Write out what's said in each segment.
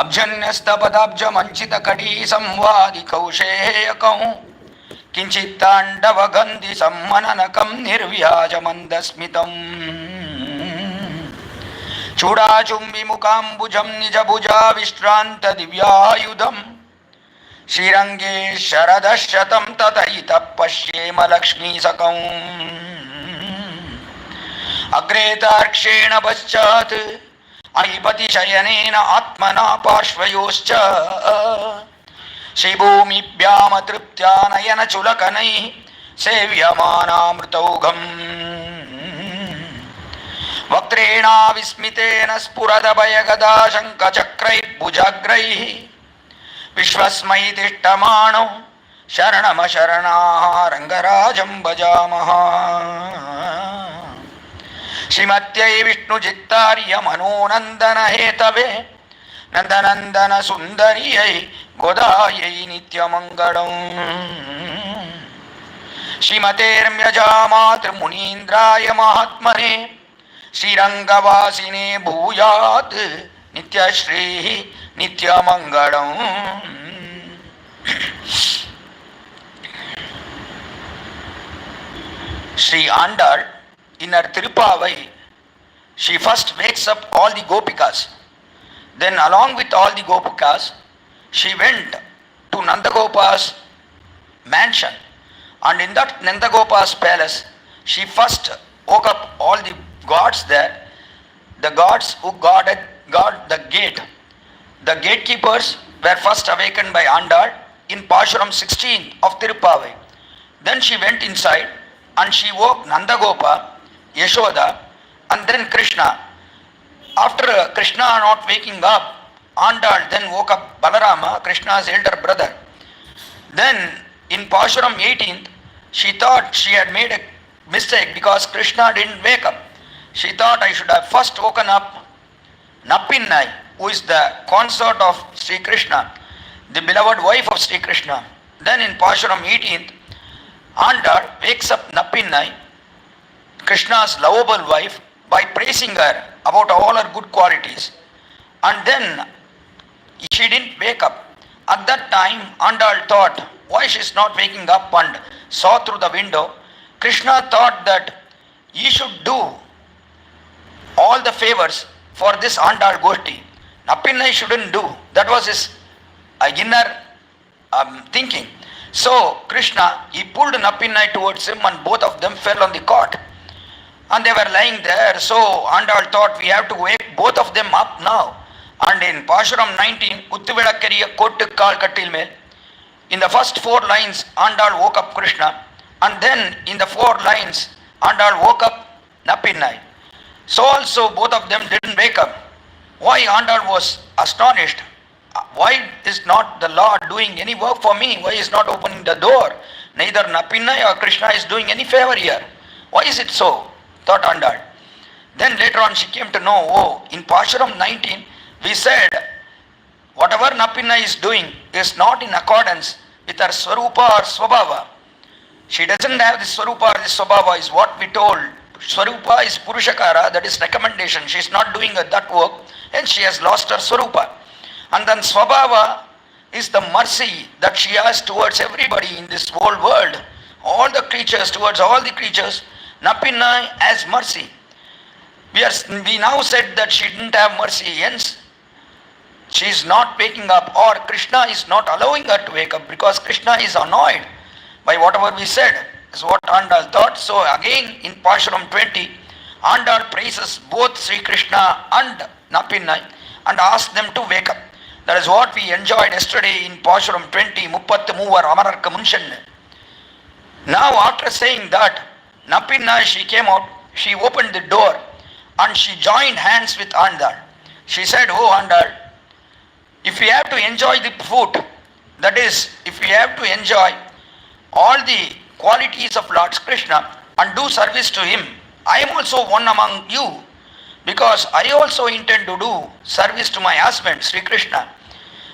అబ్జన్యస్తపదాబ్జ మంచిత కడీ సంవాది కౌశేయకం కించిత్తాండవగంధి సమ్మననకం నిర్వ్యాజమందస్మితం చూడాచుంబి ముఖాంబుజం నిజభుజా విశ్రాంత దివ్యాయుధం శ్రీరంగే శరదశతం తతయిత పశ్యేమ లక్ష్మీసకం అగ్రేతార్క్షేణ పశ్చాత్ అధిపతి శయనేన ఆత్మనా పార్శ్వయోశ్చ శ్రీభూమిభ్యామ తృప్త్యా నయన చులకనై సేవ్యమానామృతౌఘం వక్త్రేణా విస్మితేన స్ఫురదభయగదా శంఖచక్రైర్భుజాగ్రైః విశ్వస్మై తిష్టమాణో శరణమశరణాః రంగరాజం భజామః శ్రీమత్యై విష్ణుచిత్తార్య మనోనందన హేతవే నందనందన సుందర్యై గోదాయై నిత్యమంగళం శ్రీమతేర్మ్యజామాతృమునీంద్రాయ మహాత్మనే శ్రీరంగవాసినే భూయాత్ Nithyasree నిత్యమంగళం. Sri Andal in her Tiruppavai, she first wakes up all the gopikas. Then along with all the gopikas, she went to Nandagopa's mansion. And in that Nandagopa's palace, she first woke up all the gods there, the gods who guard the gate. The gatekeepers were first awakened by Andal in Pashuram 16 of Tiruppavai. Then she went inside and she woke Nandagopa, Yashoda, and then Krishna. After Krishna not waking up, Andal then woke up Balarama, Krishna's elder brother. Then in Pashuram 18th, she thought she had made a mistake because Krishna didn't wake up. She thought I should have first woken up Nappinai, who is the consort of Sri Krishna, the beloved wife of Sri Krishna. Then in Pashuram 18th, Andal wakes up Nappinai, Krishna's lovable wife, by praising her about all her good qualities. And then she didn't wake up. At that time, Andal thought why she is not waking up and saw through the window. Krishna thought that he should do all the favors for this Andal Goshti. Nappinai shouldn't do. That was his inner thinking. So Krishna, he pulled Nappinai towards him and both of them fell on the cot. And they were lying there. So Andal thought we have to wake both of them up now. And in Pashuram 19, Uttividakkariya Kottu Kaal Kattilmel, in the first 4 lines, Andal woke up Krishna. And then in the 4 lines, Andal woke up Nappinai. So also both of them didn't wake up. Why Andal was astonished? Why is not the Lord doing any work for me? Why is not opening the door? Neither Nappinai or Krishna is doing any favor here. Why is it so? Thought Andal. Then later on she came to know, in Pashuram 19, we said whatever Nappinai is doing is not in accordance with her Swarupa or Swabhava. She doesn't have this Swarupa or this Swabhava is what we told. Swarupa is Purushakara, that is recommendation. She is not doing that work and she has lost her Swarupa. And then Swabhava is the mercy that she has towards everybody in this whole world. All the creatures, towards all the creatures, Nappinai has mercy. We now said that she didn't have mercy, hence she is not waking up, or Krishna is not allowing her to wake up because Krishna is annoyed by whatever we said. Is what Andal thought. So again in Pashuram 20, Andal praises both Sri Krishna and Nappinai and asks them to wake up. That is what we enjoyed yesterday in Pashuram 20, Muppattu Moovar Amararka Munshan. Now after saying that, Nappinai, she came out, she opened the door and she joined hands with Andal. She said, Andal, if we have to enjoy the food, that is, if we have to enjoy all the qualities of Lord Krishna and do service to him, I am also one among you because I also intend to do service to my husband, Sri Krishna.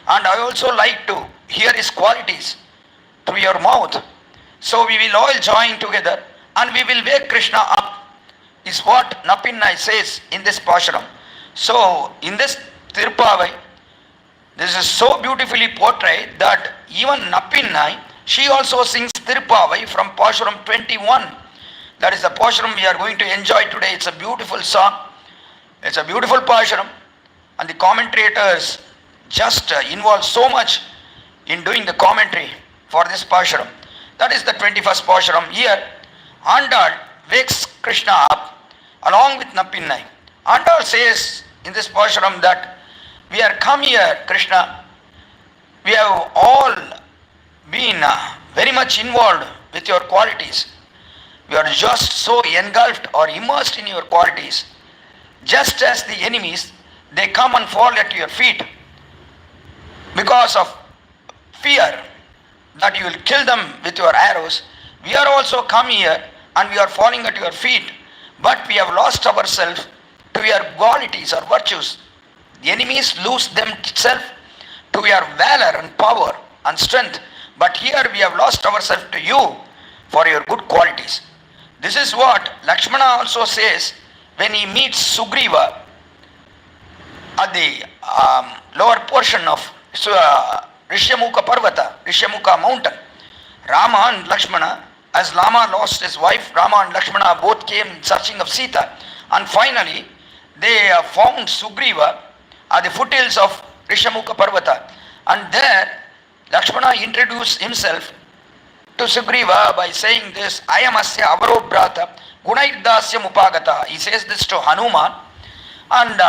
And I also like to hear his qualities through your mouth. So we will all join together and we will wake Krishna up, is what Nappinai says in this Pashuram. So in this Tiruppavai, This is so beautifully portrayed that even Nappinai, she also sings Tiruppavai from Pashuram 21. That is the Pashuram we are going to enjoy today. It's a beautiful song. It's a beautiful Pashuram. And the commentators just involve so much in doing the commentary for this Pashuram. That is the 21st Pashuram. Here, Andal wakes Krishna up along with Nappinai. Andal says in this Pashuram that we are come here, Krishna. We have all been very much involved with your qualities. We are just so engulfed or immersed in your qualities. Just as the enemies, they come and fall at your feet because of fear that you will kill them with your arrows. We are also come here and we are falling at your feet, but we have lost ourselves to your qualities or virtues. The enemies lose themselves to your valor and power and strength, but here we have lost ourselves to you for your good qualities. This is what Lakshmana also says when he meets Sugriva at the lower portion of Rishyamukha Parvata, Rishyamukha mountain. Rama and Lakshmana, as Rama lost his wife, Rama and Lakshmana both came searching of Sita, and finally they found Sugriva at the foothills of Rishyamukha Parvata, and there Lakshmana introduced himself to Sugriva by saying this, I am asya avarobrata gunairdasya upagata. He says this to Hanuman, and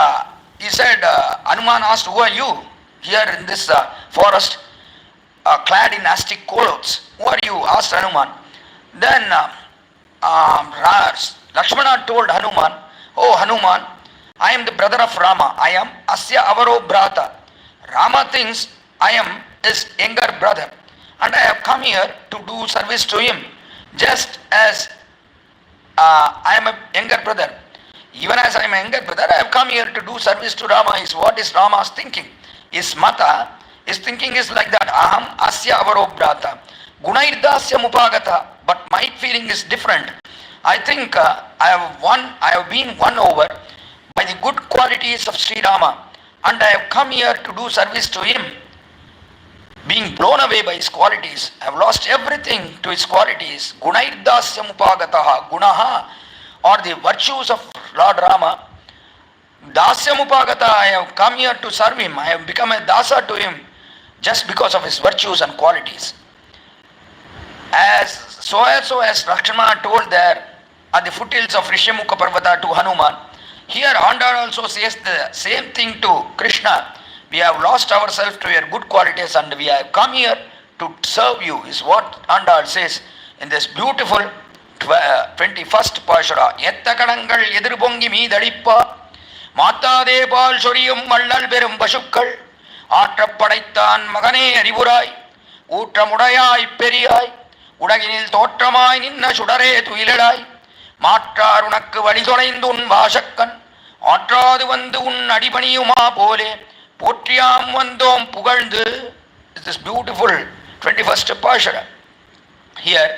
he said, Hanuman asked, who are you here in this forest clad in astic clothes? Who are you? Asked Hanuman. Then Lakshmana told Hanuman, oh Hanuman, I am the brother of Rama. I am asya avaro brata. Rama thinks I am his younger brother, and I have come here to do service to him, just as I am a younger brother. Even as I am a younger brother, I have come here to do service to Rama. Is what is Rama's thinking. His mata, his thinking is like that. Aham asya avaro brata gunairdasya upagata. But my feeling is different. I think I have been won over by the good qualities of Sri Rama, and I have come here to do service to him. Being blown away by his qualities, I have lost everything to his qualities. Gunairdasya upagataha, gunaha, or the virtues of Lord Rama. Dasya upagata, I have come here to serve him. I have become a dasa to him just because of his virtues and qualities. As Lakshmana told there at the foothills of Rishyamukha Parvata to Hanuman, here Andal also says the same thing to Krishna. We have lost ourselves to your good qualities and we have come here to serve you, is what Andal says in this beautiful 21st Pashura. Yettakadangal edirpongi meedalippa மாத்தாதே பால் சொரியும் மள்ளல் பெரும் பசுக்கள் ஆற்றப்படைத்தான் மகனே அறிவுராய் ஊற்றமுடையாய் பெரியாய் உலகினில் தோற்றமாய் நின்ன சுடரே துயிலடாய் மாற்றார் உனக்கு வழி தொலைந்து உன் வாசக்கன் ஆற்றாது வந்து உன் அடிபணியுமா போலே போற்றியாம் வந்தோம் புகழ்ந்து. This beautiful 21st Pashura. Here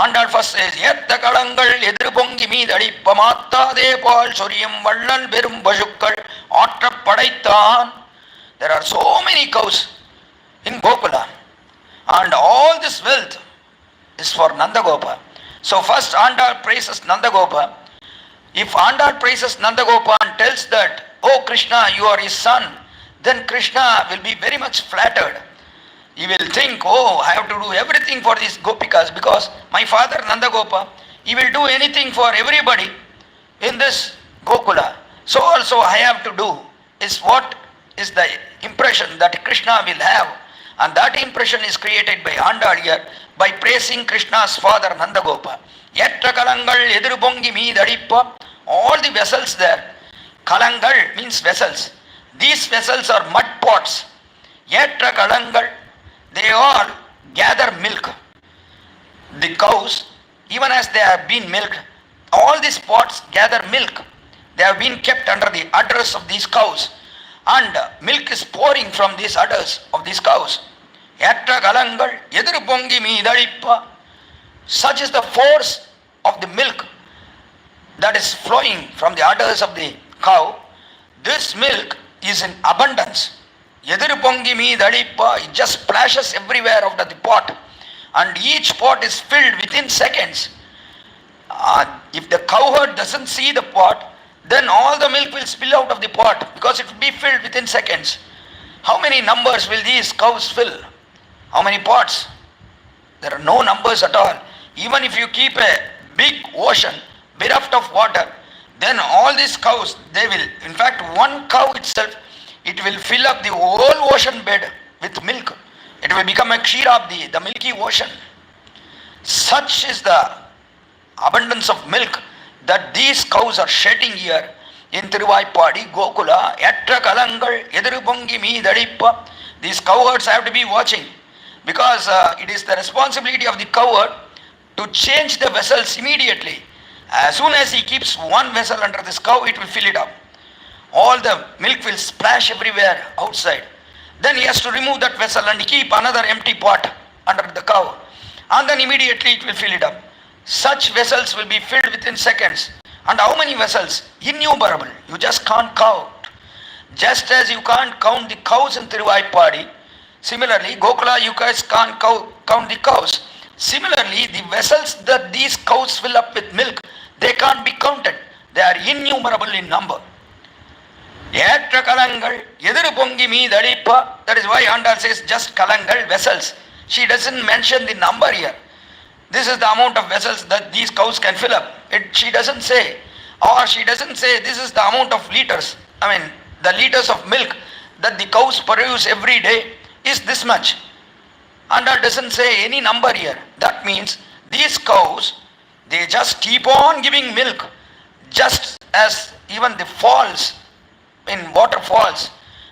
Andal first says, ஏத்த களங்கள் எதிர்பொங்கி மீதடிப்ப மாத்தாதே பால் சொரியும் வள்ளல் பெரும் பசுக்கள் ஆற்றப் படைத்தான். There are so many cows in Gokula, and all this wealth is for Nandagopa. So first Andal praises Nandagopa. If Andal praises Nandagopa and tells that, oh Krishna, you are his son, then Krishna will be very much flattered. He will think, oh, I have to do everything for these gopikas because my father Nandagopa, he will do anything for everybody in this Gokula. So also I have to do, is what is the impression that Krishna will have. And that impression is created by Andal here by praising Krishna's father Nandagopa. Yetta kalangal edirpongi meedadippa, all the vessels there. Kalangal means vessels. These vessels are mud pots. Yetta kalangal, they all gather milk. The cows, even as they have been milked, all these pots gather milk. They have been kept under the udders of these cows, and milk is pouring from these udders of these cows. Yatta kalangal edirpongi meedalippa. Such is the force of the milk that is flowing from the udders of the cow. This milk is in abundance. Ediru pongi meedalippa, it just splashes everywhere out of the pot. And each pot is filled within seconds. If the cowherd doesn't see the pot, then all the milk will spill out of the pot because it will be filled within seconds. How many numbers will these cows fill? How many pots? There are no numbers at all. Even if you keep a big ocean bereft of water, then all these cows, they will, in fact, one cow itself, it will fill up the whole ocean bed with milk. It will become a Ksheerabdi, the milky ocean. Such is the abundance of milk that these cows are shedding here in Tiruppavai, Gokula, Yatra Kalangal, Ediru Pongi Meedalippa. These cowherds have to be watching, because it is the responsibility of the cowherd to change the vessels immediately. As soon as he keeps one vessel under this cow, it will fill it up. All the milk will splash everywhere outside. Then he has to remove that vessel and keep another empty pot under the cow. And then immediately it will fill it up. Such vessels will be filled within seconds. And how many vessels? Innumerable. You just can't count. Just as you can't count the cows in Tiruppavai, similarly, Gokula, you guys can't count the cows. Similarly, the vessels that these cows fill up with milk, they can't be counted. They are innumerable in number. Yatra Kalangal, Ediru Pongi Meedalippa. That is why Andal says just Kalangal, vessels. She doesn't mention the number here. This is the amount of vessels that these cows can fill up. She doesn't say. Or she doesn't say this is the amount of liters. I mean, the liters of milk that the cows produce every day is this much. Andal doesn't say any number here. That means these cows, they just keep on giving milk, just as even the falls, in waterfalls,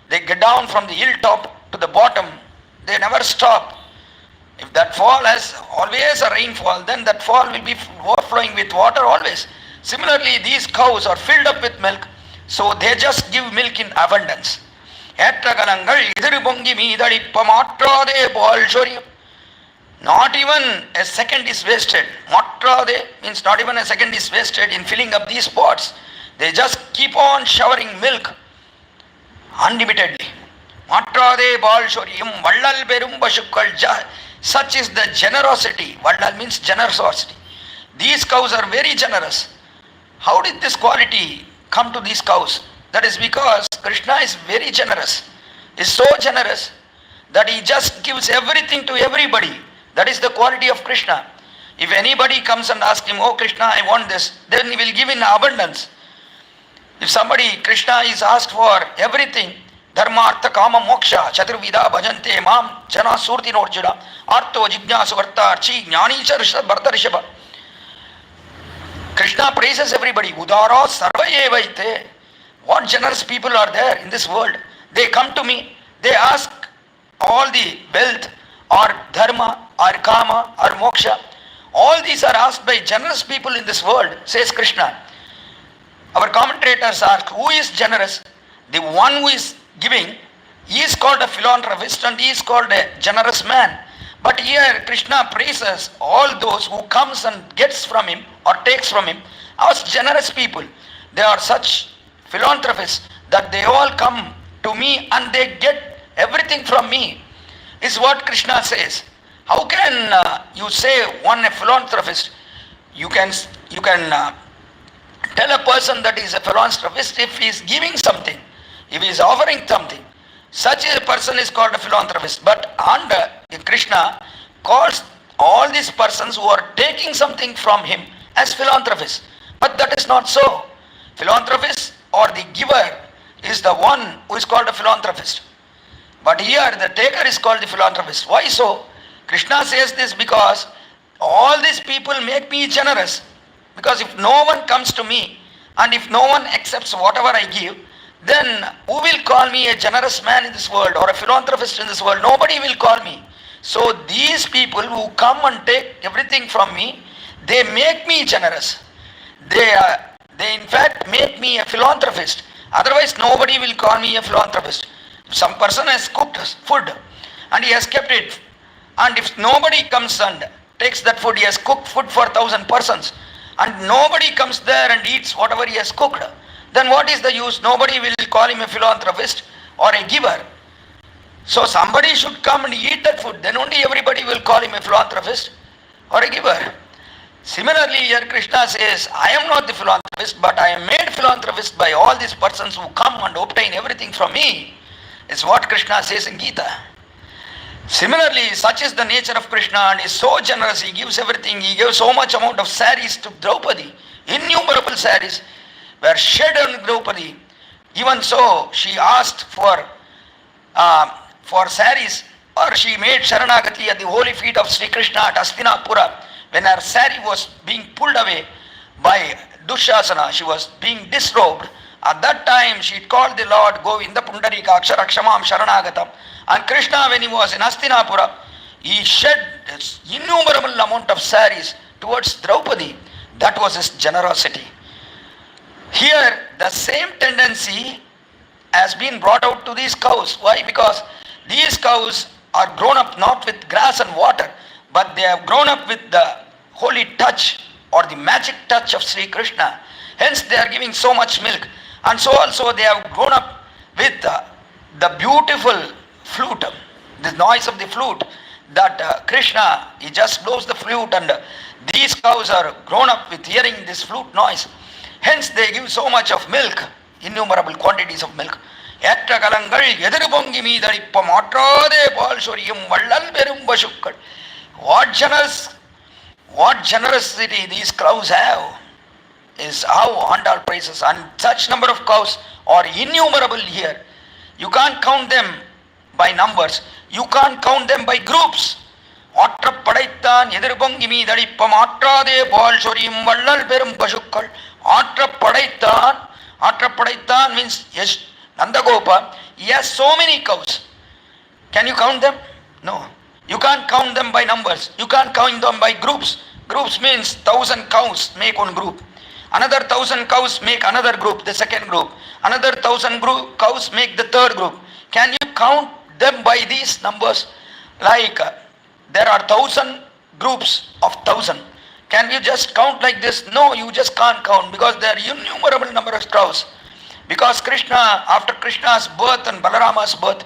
they get down from the hilltop to the bottom. They never stop. If that fall has always a rainfall, then that fall will be overflowing with water always. Similarly, these cows are filled up with milk, so they just give milk in abundance. Not even a second is wasted. Matrade means not even a second is wasted in filling up these pots. They just keep on showering milk unlimitedly. Matrade balshoriyam vallal perum bashukkal. Such is the generosity. Vallal means generosity. These cows are very generous. How did this quality come to these cows? That is because Krishna is very generous. He is so generous that he just gives everything to everybody. That is the quality of Krishna. If anybody comes and asks him, oh Krishna, I want this, then he will give in abundance. If somebody, Krishna is asked for everything, dharma, artha, kama, moksha, chaturvida, bhajante, mam, jana, surti, norjuna, arto, jignasu, varta, archi, jnani, charsha, bharta, rishabha. Krishna praises everybody. Udara, sarva evaite. What generous people are there in this world? They come to me, they ask all the wealth, or dharma, or kama, or moksha. All these are asked by generous people in this world, says Krishna. Our commentators ask, who is generous? The one who is giving, he is called a philanthropist and he is called a generous man. But here Krishna praises all those who comes and gets from him or takes from him as generous people. They are such philanthropists that they all come to me and they get everything from me, is what Krishna says. How can you say one a philanthropist? You can tell a person that he is a philanthropist if he is giving something, if he is offering something. Such a person is called a philanthropist. But Krishna calls all these persons who are taking something from him as philanthropists. But that is not so. Philanthropist or the giver is the one who is called a philanthropist. But here the taker is called the philanthropist. Why so? Krishna says this because all these people make me generous. Because if no one comes to me and if no one accepts whatever I give, then who will call me a generous man in this world or a philanthropist in this world? Nobody will call me. So these people who come and take everything from me, they make me generous. They in fact make me a philanthropist. Otherwise nobody will call me a philanthropist. If some person has cooked food and he has kept it, and if nobody comes and takes that food, he has cooked food for 1,000 persons, and nobody comes there and eats whatever he has cooked, then what is the use? Nobody will call him a philanthropist or a giver. So somebody should come and eat that food. Then only everybody will call him a philanthropist or a giver. Similarly, here Krishna says, I am not the philanthropist, but I am made philanthropist by all these persons who come and obtain everything from me. Is what Krishna says in Gita. Similarly, such is the nature of Krishna, and he is so generous. He gives everything. He gave so much amount of saris to Draupadi. Innumerable saris were shed on Draupadi. Even so, she asked for saris, or she made Sharanagati at the holy feet of Sri Krishna at Hastinapura. When her sari was being pulled away by Dushasana, she was being disrobed. At that time, she called the Lord Govinda Pundarika Aksharakshamam Sharanagatam. And Krishna, when he was in Hastinapura, he shed innumerable amount of saris towards Draupadi. That was his generosity. Here, the same tendency has been brought out to these cows. Why? Because these cows are grown up not with grass and water, but they have grown up with the holy touch or the magic touch of Sri Krishna. Hence, they are giving so much milk. And so also they have grown up with the beautiful flute, the noise of the flute, that Krishna, he just blows the flute, and these cows are grown up with hearing this flute noise. Hence they give so much of milk, innumerable quantities of milk. What generosity these cows have is how Andal praises. And such number of cows are innumerable here. You can't count them by numbers. You can't count them by groups. ஆற்றப்படைத்தான் எதிர்பொங்கி மீதளிப்பம் ஆற்றாதே பால் சொரியும் வள்ளல் பெரும் பசுக்கள். ஆற்றப்படைத்தான் means yes, Nandagopa, he has so many cows. Can you count them? No. You can't count them by numbers. You can't count them by groups. Groups means 1,000 cows make one group. Another 1,000 cows make another group, the second group. Another 1,000 cows make the third group. Can you count them by these numbers? Like there are 1,000 groups of 1,000. Can you just count like this? No, you just can't count, because there are innumerable number of cows. Because Krishna, after Krishna's birth and Balarama's birth,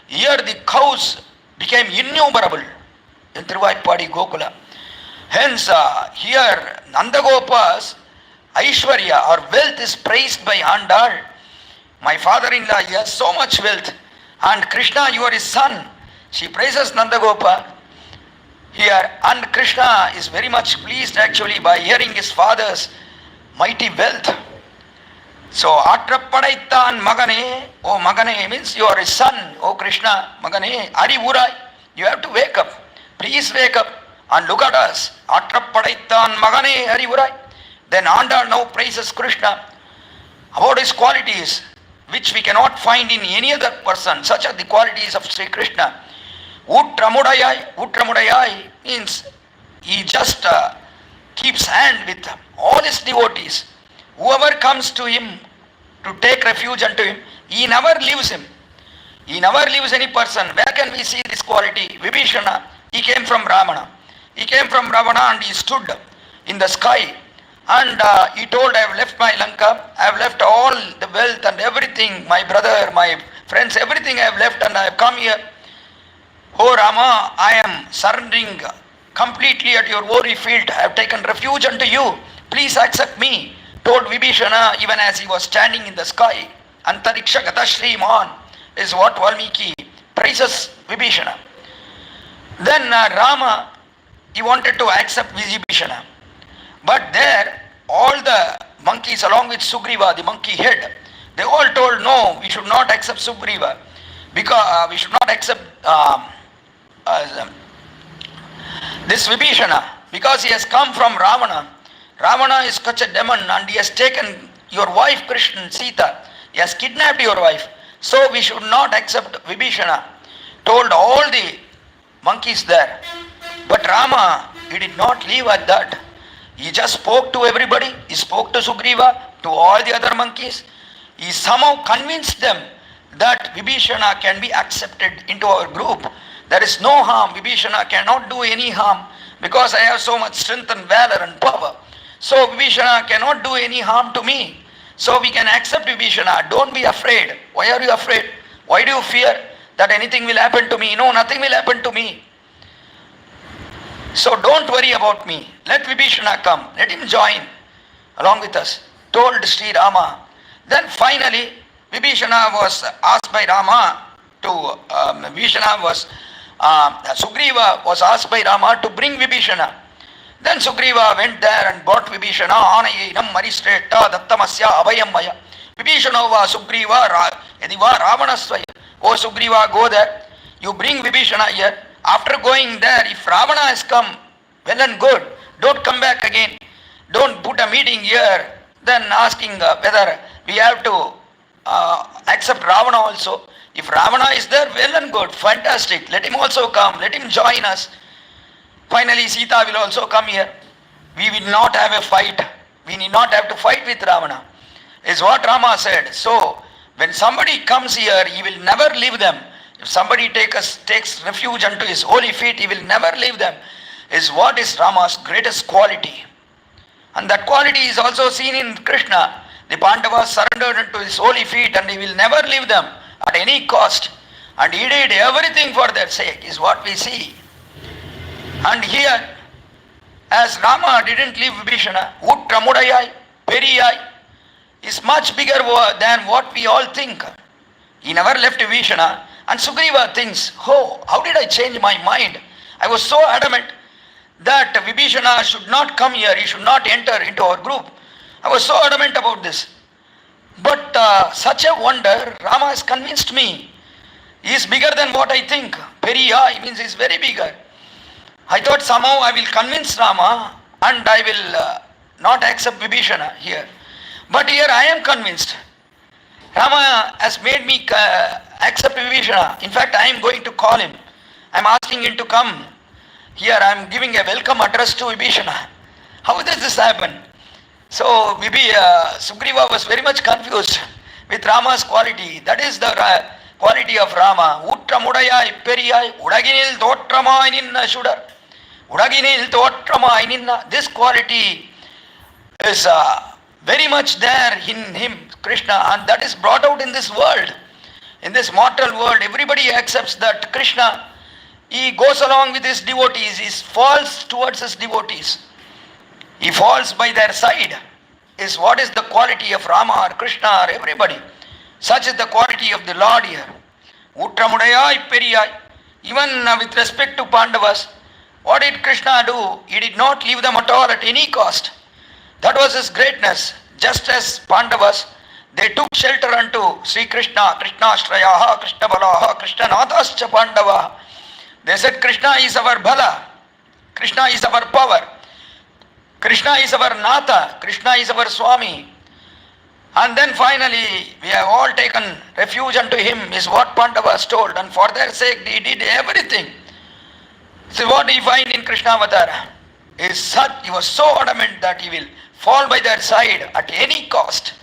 here the cows became innumerable in Tiruppavai Gokula. Hence, here Nandagopa's Aishwarya or wealth is praised by Andal. My father-in-law, he has so much wealth, and Krishna, you are his son. She praises Nandagopa here, and Krishna is very much pleased actually by hearing his father's mighty wealth. So, Atrapadaittan Magane, oh Magane means you are his son, oh Krishna, Magane, Arivurai, you have to wake up. Please wake up and look at us. Atrapadaittan Magane, Arivurai. Then Andal now praises Krishna about his qualities, which we cannot find in any other person. Such are the qualities of Sri Krishna. Utramudayai means he just keeps hand with all his devotees. Whoever comes to him to take refuge unto him, he never leaves him. He never leaves any person. Where can we see this quality? Vibhishana, he came from Ravana. He came from Ravana and he stood in the sky. And he told, I have left my Lanka, I have left all the wealth and everything, my brother, my friends, everything I have left, and I have come here. Oh Rama, I am surrendering completely at your holy field. I have taken refuge unto you. Please accept me. Told Vibhishana even as he was standing in the sky. Antariksha Gata Shriman is what Valmiki praises Vibhishana. Then Rama, he wanted to accept Vibhishana. But there, all the monkeys along with Sugriva, the monkey head, they all told, no, we should not accept Sugriva. Because we should not accept this Vibhishana, because he has come from Ravana. Ravana is such a demon, and he has taken your wife Krishna, Sita. He has kidnapped your wife. So we should not accept Vibhishana. Told all the monkeys there. But Rama, he did not leave at that. He just spoke to everybody. He spoke to Sugriva, to all the other monkeys. He somehow convinced them that Vibhishana can be accepted into our group. There is no harm. Vibhishana cannot do any harm, because I have so much strength and valor and power. So Vibhishana cannot do any harm to me. So we can accept Vibhishana. Don't be afraid. Why are you afraid? Why do you fear? that anything will happen to me. No, nothing will happen to me. So don't worry about me. Let Vibhishana come. Let him join along with us. Told Sri Rama. Then finally, Vibhishana was asked by Rama to, Sugriva was asked by Rama to bring Vibhishana. Then Sugriva went there and brought Vibhishana. Anayenam maristreta dattamasya abhayamaya. Vibhishana va Sugriva yadiva Ravanasvaya. Oh Sugriva, go there. You bring Vibhishana here. After going there, if Ravana has come, well and good. Don't come back again. Don't put a meeting here. Then asking whether we have to accept Ravana also. If Ravana is there, well and good. Fantastic. Let him also come. Let him join us. Finally, Sita will also come here. We will not have a fight. We need not have to fight with Ravana. Is what Rama said. So, when somebody comes here, he will never leave them. If somebody takes refuge unto his holy feet, he will never leave them. Is what is Rama's greatest quality. And that quality is also seen in Krishna. The Pandavas surrendered unto his holy feet and he will never leave them at any cost. And he did everything for their sake, is what we see. And here, as Rama didn't leave Vibhishana, Utramudayai, Periyai, is much bigger than what we all think. He never left Vibhishana. And Sugriva thinks, oh, how did I change my mind? I was so adamant that Vibhishana should not come here, he should not enter into our group. I was so adamant about this. But such a wonder, Rama has convinced me. He is bigger than what I think. Periya means he is very bigger. I thought somehow I will convince Rama and I will not accept Vibhishana here. But here I am convinced. Rama has made me accept Vibhishana. In fact, I am going to call him. I am asking him to come. Here I am giving a welcome address to Vibhishana. How does this happen? So Sugriva was very much confused with Rama's quality. That is the quality of Rama. Utramudayai periyai udaginil thottramai ninna shudar. Udaginil thottramai ninna. This quality is very much there in him, Krishna, and that is brought out in this world. In this mortal world, everybody accepts that Krishna, he goes along with his devotees, he falls towards his devotees. He falls by their side. Is what is the quality of Rama or Krishna or everybody. Such is the quality of the Lord here. Utramudayai periyai. Even with respect to Pandavas, what did Krishna do? He did not leave them at all at any cost. That was his greatness. Just as Pandavas, they took shelter unto Sri Krishna, Krishnashrayaha, Krishna Balaha, Krishna Nathascha Pandava. They said Krishna is our Bala, Krishna is our power, Krishna is our Natha, Krishna is our Swami. And then finally, we have all taken refuge unto him, is what Pandavas told, and for their sake he did everything. See what we find in Krishna Avatara. He was so adamant that he will fall by their side at any cost.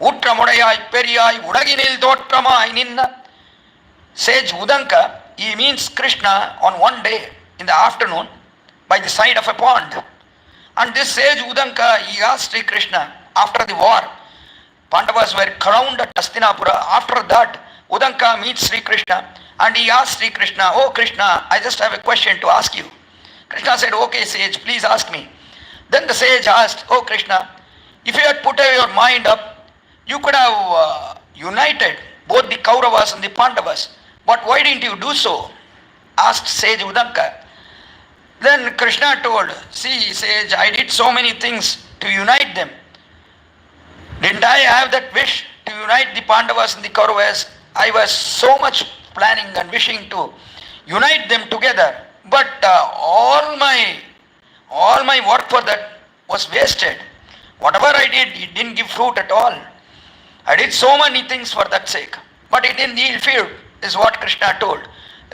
Utramudayai periyai udaginil thottramai ninna. Sage Udanka, he means Krishna on one day in the afternoon by the side of a pond. And this sage Udanka, he asked Sri Krishna after the war. Pandavas were crowned at Hastinapura. After that, Udanka meets Sri Krishna and he asked Sri Krishna, oh Krishna, I just have a question to ask you. Krishna said, okay sage, please ask me. Then the sage asked, oh Krishna, if you had put your mind up, you could have united both the Kauravas and the Pandavas. But why didn't you do so? Asked sage Udanka. Then Krishna told, see sage, I did so many things to unite them. Didn't I have that wish to unite the Pandavas and the Kauravas? I was so much planning and wishing to unite them together. But all my work for that was wasted. Whatever I did, it didn't give fruit at all. I did so many things for that sake, but it didn't yield fruit, is what Krishna told.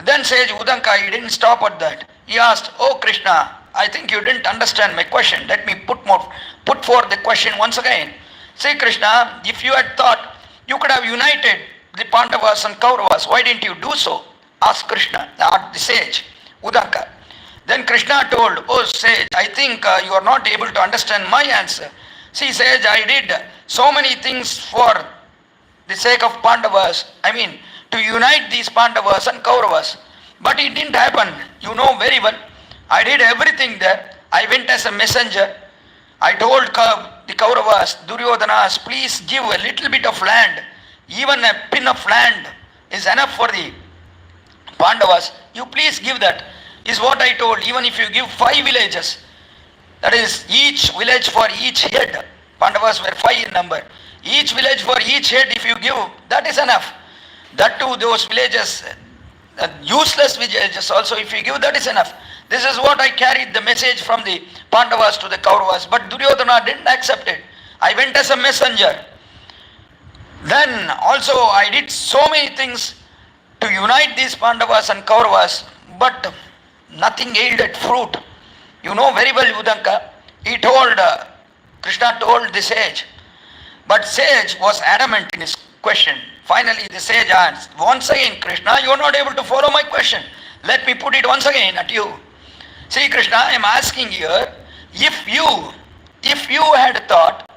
Then sage Udanka, he didn't stop at that. He asked, oh Krishna, I think you didn't understand my question. Let me put forth the question once again. Say Krishna, if you had thought you could have united the Pandavas and Kauravas, why didn't you do so? Asked Krishna, the sage Udanka. Then Krishna told, oh sage, I think you are not able to understand my answer. See sage, I did so many things for the sake of Pandavas. I mean, to unite these Pandavas and Kauravas. But it didn't happen. You know very well. I did everything there. I went as a messenger. I told the Kauravas, Duryodhanas, please give a little bit of land. Even a pin of land is enough for the Pandavas. You please give that, is what I told. Even if you give 5 villages, that is each village for each head. Pandavas were 5 in number. Each village for each head, if you give, that is enough. That too, those villages, useless villages also, if you give, that is enough. This is what I carried the message from the Pandavas to the Kauravas. But Duryodhana didn't accept it. I went as a messenger. Then also I did so many things to unite these Pandavas and Kauravas, but nothing yielded fruit. You know very well Udanka. He told, Krishna told the sage. But sage was adamant in his question. Finally the sage asked, once again Krishna, you are not able to follow my question. Let me put it once again at you. See Krishna, I am asking here, if you had thought,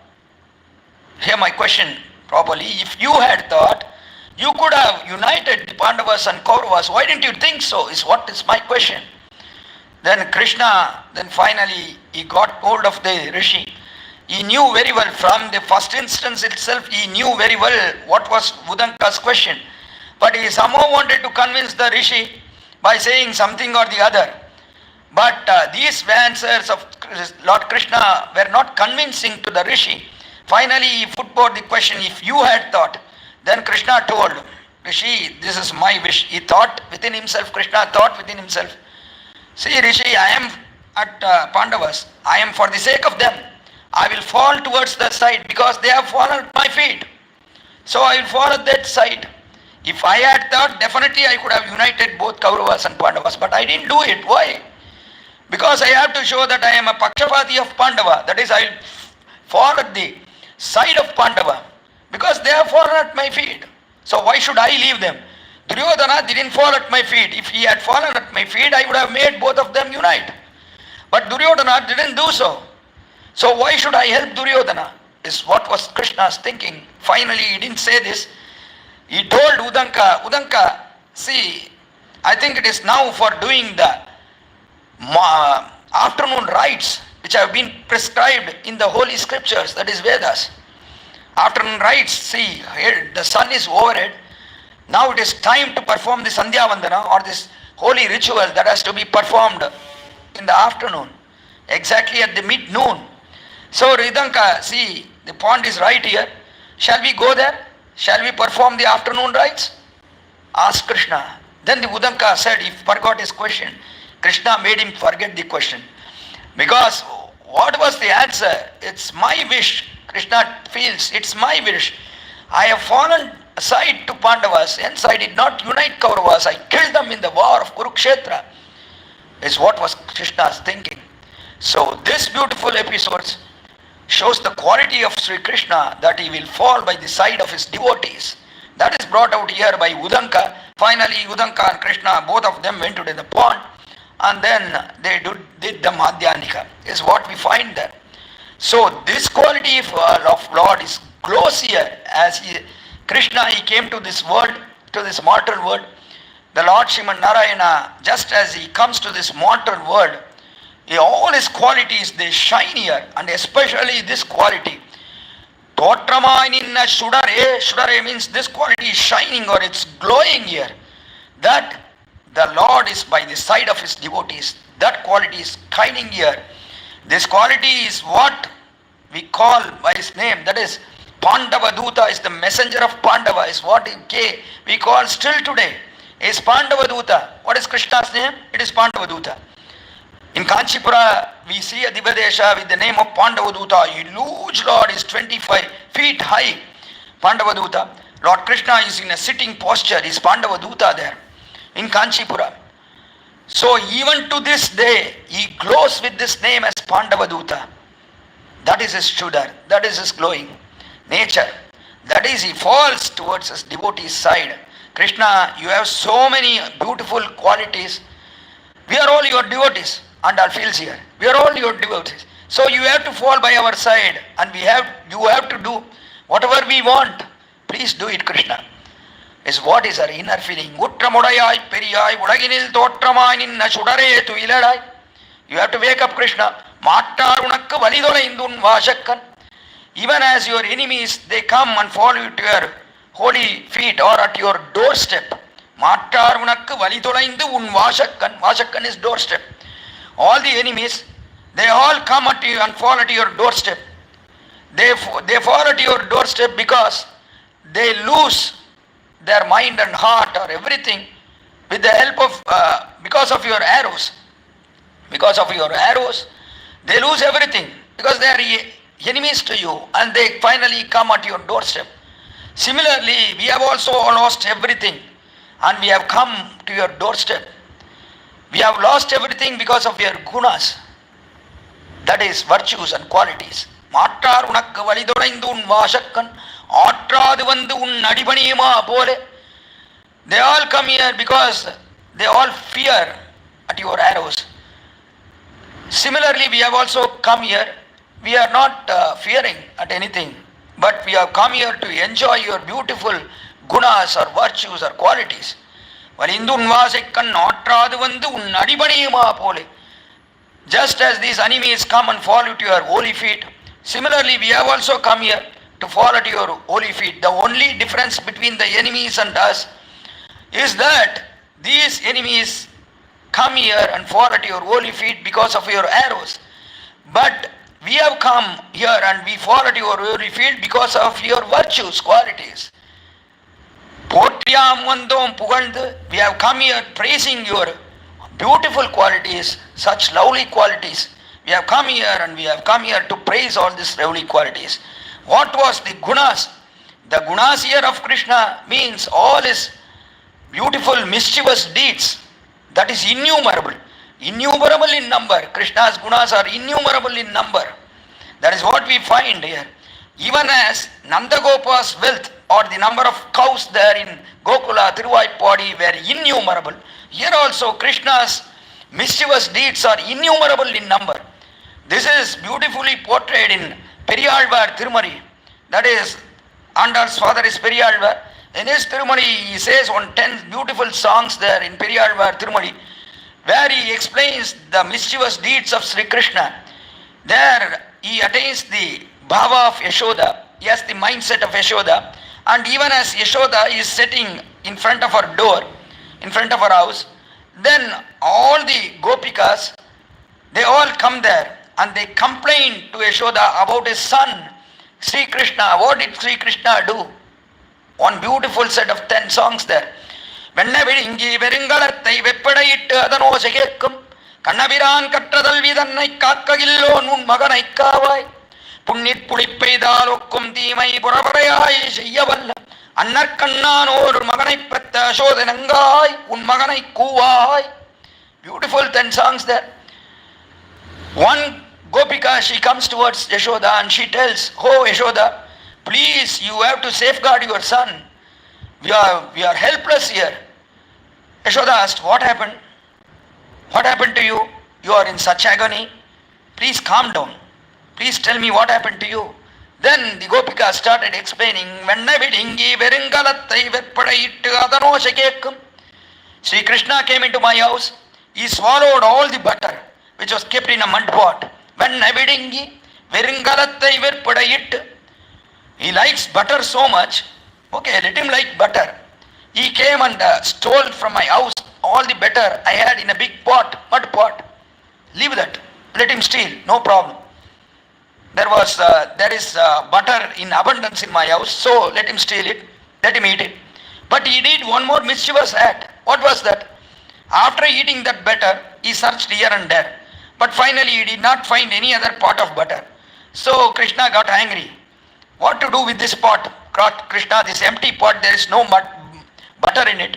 hear my question properly, if you had thought you could have united the Pandavas and Kauravas, why didn't you think so, is what is my question. Then Krishna, finally he got hold of the Rishi. He knew very well from the first instance itself, he knew very well what was Udanka's question. But he somehow wanted to convince the Rishi by saying something or the other. But these answers of Lord Krishna were not convincing to the Rishi. Finally he put forth the question, if you had thought, then Krishna told, Rishi, this is my wish. He thought within himself, Krishna thought within himself, see Rishi, I am at Pandavas, I am for the sake of them. I will fall towards the side because they have fallen at my feet. So I will fall at that side. If I had thought, definitely I could have united both Kauravas and Pandavas, but I didn't do it. Why? Because I have to show that I am a Pakshapati of Pandava. That is, I will fall at the side of Pandava because they have fallen at my feet. So why should I leave them? Duryodhana didn't fall at my feet. If he had fallen at my feet, I would have made both of them unite. But Duryodhana didn't do so. So why should I help Duryodhana? Is what was Krishna's thinking. Finally, he didn't say this. He told Udanka, see, I think it is now for doing the afternoon rites which have been prescribed in the holy scriptures, that is Vedas. Afternoon rites, see, here the sun is overhead. Now it is time to perform the Sandhya Vandana or this holy ritual that has to be performed in the afternoon, exactly at the mid-noon. So Udanka, see, the point is right here. Shall we go there? Shall we perform the afternoon rites? Asked Krishna. Then the Udanka said, he forgot his question. Krishna made him forget the question. Because what was the answer? It's my wish. Krishna feels, it's my wish. I have fallen aside to Pandavas, hence I did not unite Kauravas. I killed them in the war of Kurukshetra. Is what was Krishna's thinking. So this beautiful episode shows the quality of Sri Krishna, that he will fall by the side of his devotees. That is brought out here by Udanka. Finally Udanka and Krishna, both of them went to the pond, and then they did the Madhyanika, is what we find there. So this quality of Lord is close here. As Krishna, he came to this world, to this mortal world. The Lord Sriman Narayana, just as he comes to this mortal world, all his qualities, they shine here, and especially this quality. Totramaninna Shudare. Shudare means this quality is shining, or it's glowing here. That the Lord is by the side of his devotees. That quality is shining here. This quality is what we call by his name. That is Pandavaduta, is the messenger of Pandava, is what we call still today. Is Pandavaduta. What is Krishna's name? It is Pandavaduta. In Kanchipura, we see a Divadesha with the name of Pandavaduta. A huge Lord is 25 feet high. Pandavaduta. Lord Krishna is in a sitting posture. Is Pandavaduta there in Kanchipura. So even to this day, he glows with this name as Pandavaduta. That is his Shudar. That is his glowing nature. That is, he falls towards his devotee's side. Krishna, you have so many beautiful qualities. We are all your devotees. Andal feels here. We are all your devotees. So you have to fall by our side, and you have to do whatever we want. Please do it, Krishna. is what is her inner feeling. Utramudayai periyai udaginil totramai ninna sudare tuiladai. You have to wake up, Krishna. Mattarunakku validolaindun vasakkan. Even as your enemies, they come and fall you to your holy feet or at your doorstep. Mattarunakku validolaindu un vasakkan. Vasakkan is doorstep. All the enemies, they all come at you and fall at your doorstep. They fall at your doorstep because they lose their mind and heart or everything with the help of, because of your arrows. Because of your arrows, they lose everything because they are enemies to you and they finally come at your doorstep. Similarly, we have also lost everything and we have come to your doorstep. We have lost everything because of your gunas, that is virtues and qualities. Mattar unakku validolaindu un vasakkan ஆற்றாது வந்து உன் அடிபணியுமா போலே. They all come here because they all fear at your arrows. Similarly, we have also come here. We are not fearing at anything, but we have come here to enjoy your beautiful gunas or virtues or qualities. வலிந்து உன் வாசைக்கண் ஆற்றாது வந்து உன் அடிபணியுமா போலே. Just as these enemies come and fall to your holy feet, similarly we have also come here to fall at your holy feet. The only difference between the enemies and us is that these enemies come here and fall at your holy feet because of your arrows. But we have come here and we fall at your holy feet because of your virtues, qualities. Potriyam vandom pugaldu, we have come here praising your beautiful qualities, such lovely qualities. We have come here and we have come here to praise all these lovely qualities. What was the gunas? The gunas here of Krishna means all his beautiful mischievous deeds. That is innumerable. Innumerable in number. Krishna's gunas are innumerable in number. That is what we find here. Even as Nandagopa's wealth or the number of cows there in Gokula, Tiruppavai were innumerable. Here also Krishna's mischievous deeds are innumerable in number. This is beautifully portrayed in Periyalvar Tirumari. That is, Andal's father is Periyalvar. In his Tirumari, he says on 10 beautiful songs there in Periyalvar Tirumari, where he explains the mischievous deeds of Sri Krishna. There he attains the bhava of Yashoda. He has the mindset of Yashoda. And even as Yashoda is sitting in front of her door, in front of her house, then all the gopikas, they all come there and they complain to Yashoda about his son, Sri Krishna. What did Sri Krishna do? One beautiful set of 10 songs there. வெண்ணவிழுங்கி வெறுங்கலத்தை வெப்படையிட்டு அதனோசை கேட்கும் கண்ணபிரான் கற்றதல்வி தன்னை காக்ககில்லோன் உன் மகனை காவாய் புண்ணிற் புளிப்பெய்தால் ஒக்கும் தீமை புறப்படையாய் செய்யவல்ல அன்னற்கண்ணானோர் மகனை பெற்ற அசோதனங்காய் உன் மகனை கூவாய். Beautiful 10 songs there. One Gopika, she comes towards Yashoda and she tells, "Oh Yashoda, please, you have to safeguard your son. We are helpless here." Yashoda asked, "What happened? What happened to you? You are in such agony. Please calm down. Please tell me what happened to you." Then the Gopika started explaining, "Vennavidingi verungalattai veppadayittu adanosai kekkum." Sri Krishna came into my house. He swallowed all the butter which was kept in a mud pot. Vennavidingi verungalattai veppadayittu. He likes butter so much. Okay, let him like butter. He came and stole from my house all the butter I had in a big pot, mud pot. Leave that. Let him steal. No problem. There is butter in abundance in my house, so let him steal it. Let him eat it. But he did one more mischievous act. What was that? After eating that butter, he searched here and there. But finally he did not find any other pot of butter. So Krishna got angry. What to do with this pot? Krishna, this empty pot, there is no butter in it.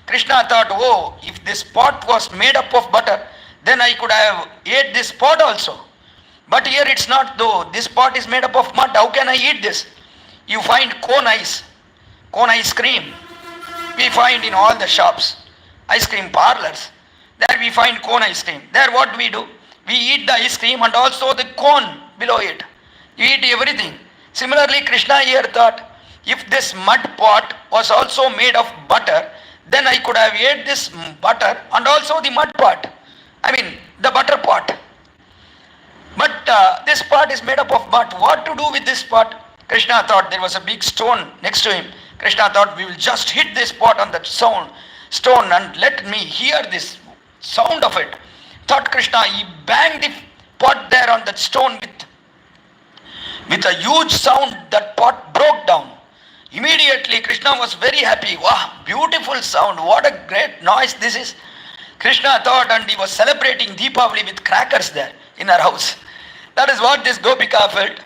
Krishna thought, oh, if this pot was made up of butter, then I could have ate this pot also. But here it's not though. This pot is made up of mud. How can I eat this? You find cone ice cream. We find in all the shops, ice cream parlors. There we find cone ice cream. There what do? We eat the ice cream and also the cone below it. You eat everything. Similarly, Krishna here thought, if this mud pot was also made of butter, then I could have ate this butter and also the mud pot. I mean, the butter pot. But this pot is made up of mud. What to do with this pot? Krishna thought there was a big stone next to him. Krishna thought, we will just hit this pot on that stone and let me hear this sound of it. Thought Krishna, he banged the pot there on that stone with a huge sound. That pot broke down. Immediately Krishna was very happy. Wow, beautiful sound. What a great noise this is. Krishna thought, and he was celebrating Deepavali with crackers there in our house. That is what this Gopika felt.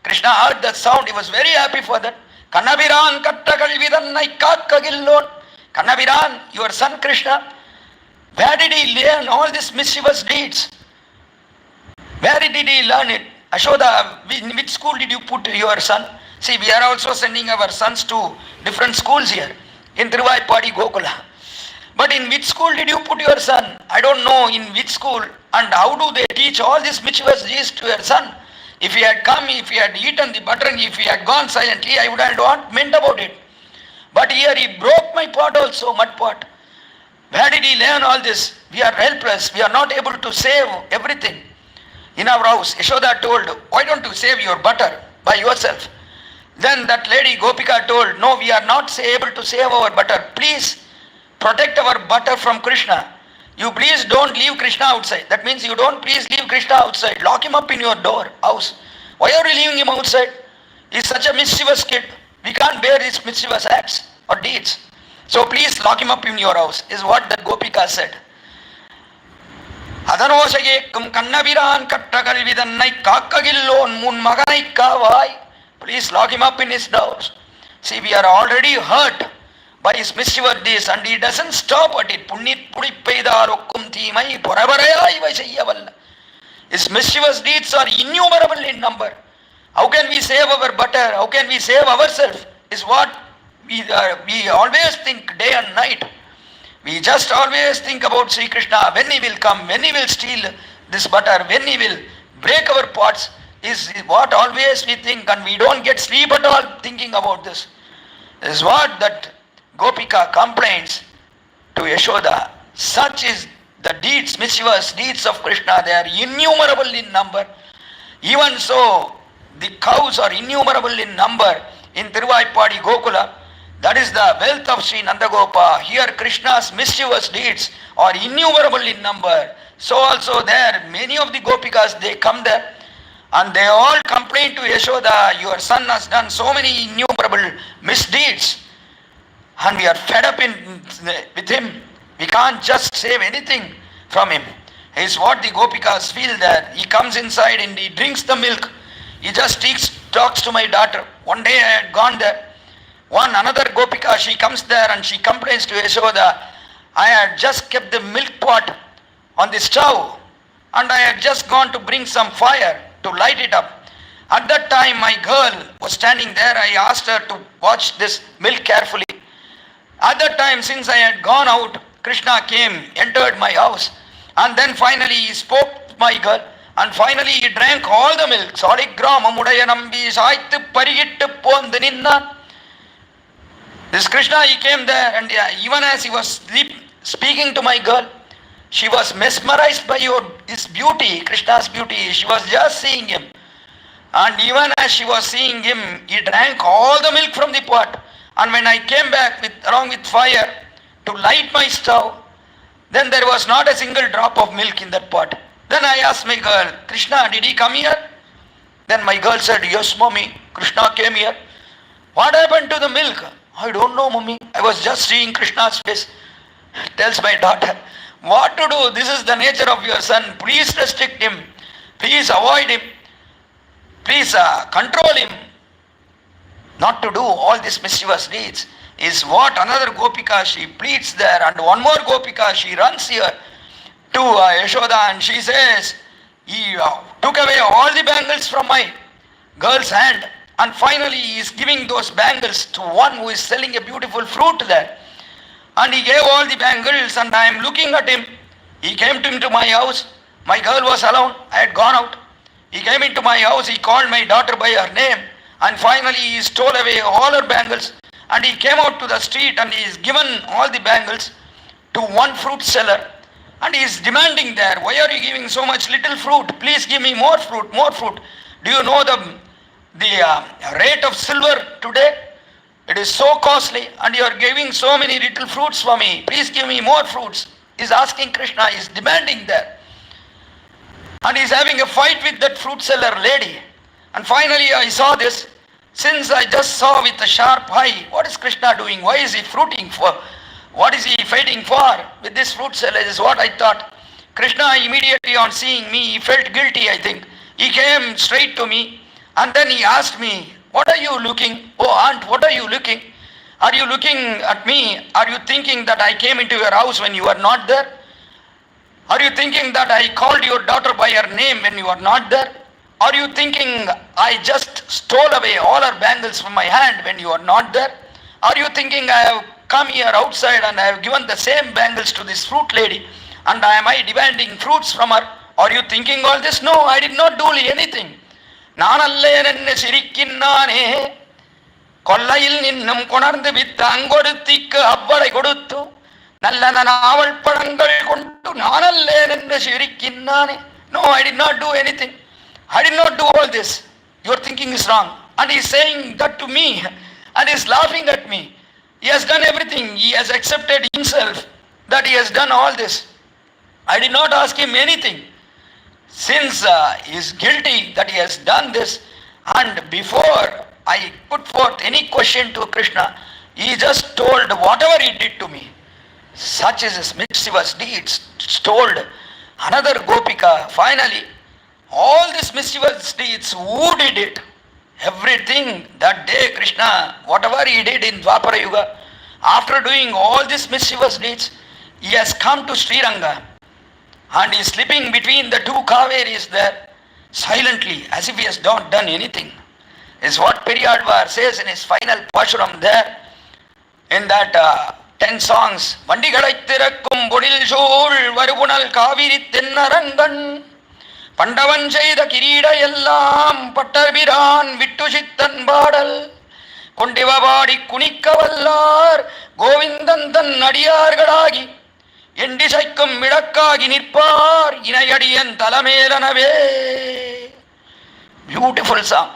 Krishna heard that sound. He was very happy for that. Kannabiran kattakalvidannai kakkagillon. Kannabiran, your son Krishna, where did he learn all these mischievous deeds? Where did he learn it? Ashoda, in which school did you put your son? See, we are also sending our sons to different schools here in Tiruppavai, Gokula. But in which school did you put your son? I don't know in which school, and how do they teach all these mischievous deeds to your son? If he had come, if he had eaten the butter, if he had gone silently, I would have not meant about it. But here he broke my pot also, mud pot. Where did he learn all this? We are helpless. We are not able to save everything in our house. Yashoda told, why don't you save your butter by yourself? Then that lady Gopika told, no, we are not able to save our butter. Please protect our butter from Krishna. You please don't leave Krishna outside. That means you don't please leave Krishna outside. Lock him up in your house. Why are you leaving him outside? He's such a mischievous kid. We can't bear his mischievous acts or deeds. So please lock him up in your house, is what the Gopika said. Adanoshayekkum kannaviran kattakalvidannai kakkagillon mun maganai kavai. Please lock him up in his house. See, we are already hurt by his mischievous deeds, and he doesn't stop at it. Punnit pudippeidharokkum thimai poravarayai vaishayavalla. His mischievous deeds are innumerable in number. How can we save our butter? How can we save ourselves? Is what we always think day and night. We just always think about Sri Krishna, when he will come, when he will steal this butter, when he will break our pots, is what always we think, and we don't get sleep at all thinking about this. This is what that Gopika complains to Yashoda. Such is the deeds, mischievous deeds of Krishna. They are innumerable in number. Even so, the cows are innumerable in number in Tiruppavai Gokula. That is the wealth of Sri Nandagopa. Here Krishna's mischievous deeds are innumerable in number. So also there, many of the Gopikas, they come there and they all complain to Yashoda, your son has done so many innumerable misdeeds and we are fed up with him. We can't just save anything from him. Is what the Gopikas feel there. He comes inside and he drinks the milk. He just talks to my daughter. One day I had gone there. Another Gopika, she comes there and she complains to Yashoda, I had just kept the milk pot on the stove and I had just gone to bring some fire to light it up. At that time my girl was standing there. I asked her to watch this milk carefully. At that time, since I had gone out, Krishna came, entered my house, and then finally he spoke to my girl, and finally he drank all the milk. This Krishna, he came there, and even as he was speaking to my girl, she was mesmerized by his beauty, Krishna's beauty. She was just seeing him. And even as she was seeing him, he drank all the milk from the pot. And when I came back along with fire to light my stove, then there was not a single drop of milk in that pot. Then I asked my girl, Krishna, did he come here? Then my girl said, yes, mommy, Krishna came here. What happened to the milk? I don't know, mommy. I was just seeing Krishna's face. Tells my daughter, what to do? This is the nature of your son. Please restrict him. Please avoid him. Please control him. Not to do all these mischievous deeds. Is what another Gopika, she pleads there. And one more Gopika, she runs here to Yashoda and she says, he took away all the bangles from my girl's hand. And finally he is giving those bangles to one who is selling a beautiful fruit there. And he gave all the bangles and I am looking at him. He came into my house. My girl was alone. I had gone out. He came into my house, he called my daughter by her name, and finally he stole away all her bangles, and he came out to the street and he is given all the bangles to one fruit seller, and he is demanding there, why are you giving so much little fruit? Please give me more fruit, more fruit. Do you know the rate of silver today? It is so costly, and you are giving so many little fruits for me. Please give me more fruits. He is asking Krishna, he is demanding there. And he is having a fight with that fruit seller lady. And finally I saw this. Since I just saw with a sharp eye, what is Krishna doing? Why is he fruiting for? What is he fighting for with this fruit seller is what I thought. Krishna immediately on seeing me, he felt guilty, I think. He came straight to me and then he asked me, what are you looking? Oh aunt, what are you looking? Are you looking at me? Are you thinking that I came into your house when you are not there? Are you thinking that I called your daughter by her name when you are not there? Are you thinking I just stole away all her bangles from my hand when you are not there? Are you thinking I have come here outside and I have given the same bangles to this fruit lady and am I demanding fruits from her? Are you thinking all this? No, I did not do anything. நானல்லேனென்ன சிரிக்கின்னானே கொல்லையில் நின்னும் கொணர்ந்து வித்த அங்கொடுத்திக்கு அவ்வளை கொடுத்து நல்ல நாவல் பழங்கள் கொண்டு நானல்லேனென்ன சிரிக்கின்னானே. No, I did not do anything. I did not do all this. Your thinking is wrong. And he is saying that to me and he is laughing at me. He has done everything. He has accepted himself that he has done all this. I did not ask him anything. Since he is guilty that he has done this, and before I put forth any question to Krishna, he just told whatever he did to me. Such is his mischievous deeds. Told another Gopika. Finally, all these mischievous deeds, who did it? Everything that day Krishna, whatever he did in Dwapara Yuga, after doing all these mischievous deeds, he has come to Sriranga and he is sleeping between the two Kaveris there silently as if he has not done anything. Is what Periyalvar says in his final Pashuram there in that 10 songs. Vandigalai Tirakkum Bodil Shul Varubunal Kaviri Tennarangan Pandavan Jayda Kirida Yellam Pattarbiran Vittushittan Badal Kundivabadi Kunikavallar Govindandan Nadiyargadagi Endisaikum Midakagi Nirpar Inayadiyan Talamelanave. Beautiful song.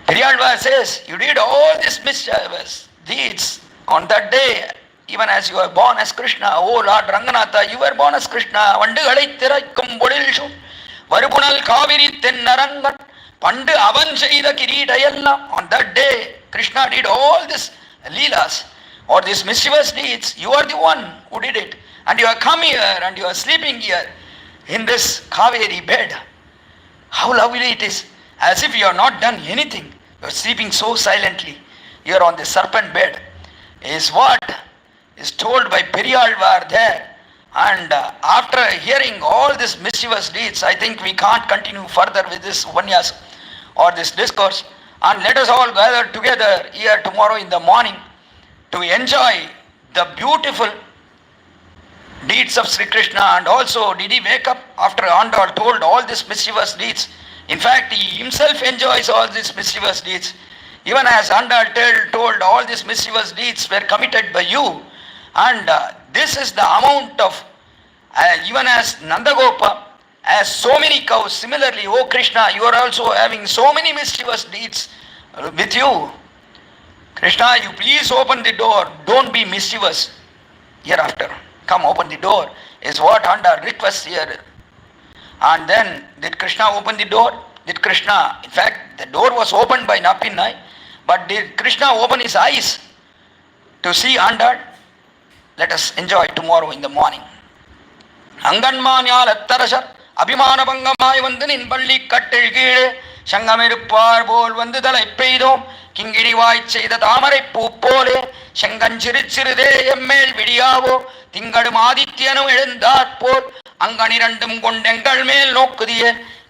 Periyalvar says, you did all these mischievous deeds on that day, even as you were born as Krishna. Oh Lord Ranganatha, you were born as Krishna. Vandugalai Tiraikum Bodilshu Varupunal Kaviri Tennarangan Pandu Avan Jayda Kiridayalla. On that day, Krishna did all these leelas or these mischievous deeds. You are the one who did it. And you have come here and you are sleeping here in this Kaveri bed. How lovely it is. As if you have not done anything. You are sleeping so silently. You are on the serpent bed. Is what is told by Periyalvar there. And after hearing all these mischievous deeds, I think we can't continue further with this upanyasam or this discourse. And let us all gather together here tomorrow in the morning to enjoy the beautiful deeds of Sri Krishna. And also, did he wake up after Andal told all these mischievous deeds? In fact, he himself enjoys all these mischievous deeds. Even as Andal told all these mischievous deeds were committed by you. And this is the amount of, even as Nandagopa has so many cows. Similarly, O Krishna, you are also having so many mischievous deeds with you. Krishna, you please open the door. Don't be mischievous hereafter. Come open the door is what Andal requests here. And then, did Krishna open the door? Did Krishna, in fact, the door was opened by Napinnai, but did Krishna open his eyes to see Andal? Let us enjoy tomorrow in the morning. Anganmanyal Attarasar, Abhimana Bangamai Vandanin Balli Kattil Gide, Shangamirupar Bol Vandala Peidom, Kingiri White say that Amare Pupole, Shangan Chirichiride, Emel Vidiavo, Tingadmaditiano Edendat Port. அங்கனிரண்டும் கொண்டெங்கள் மேல் நோக்குதிய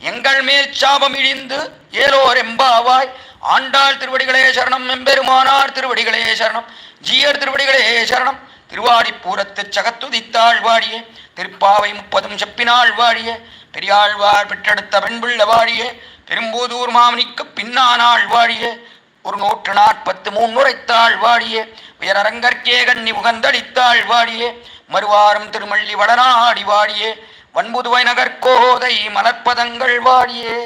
எங்கள் மேல் சாபமிழிந்து ஏலோர் எம்பாவாய் ஆண்டாள் திருவடிகளே சரணம் எம்பெருமானார் திருவடிகளே சரணம் ஜீயர் திருவடிகளே சரணம் திருவாடிப்பூரத்து சகத்துதித்தாள் வாடிய திருப்பாவை 30 செப்பினாள் வாடிய பெரியாழ்வார் பெற்றெடுத்த பெண்பிள்ள வாழியே, பெரும்போதூர் மாமனிக்கு பின்னானாள் வாழியே, ஒரு 143 உரைத்தாள் வாழியே, உயரரங்கற்கே கண்ணி உகந்தளித்தாள் வாழியே, மறுவாரம் திருமள்ளி வடநாடி வாழியே, வன்புதுவை நகர்கோதை மலர்ப்பதங்கள் வாழியே.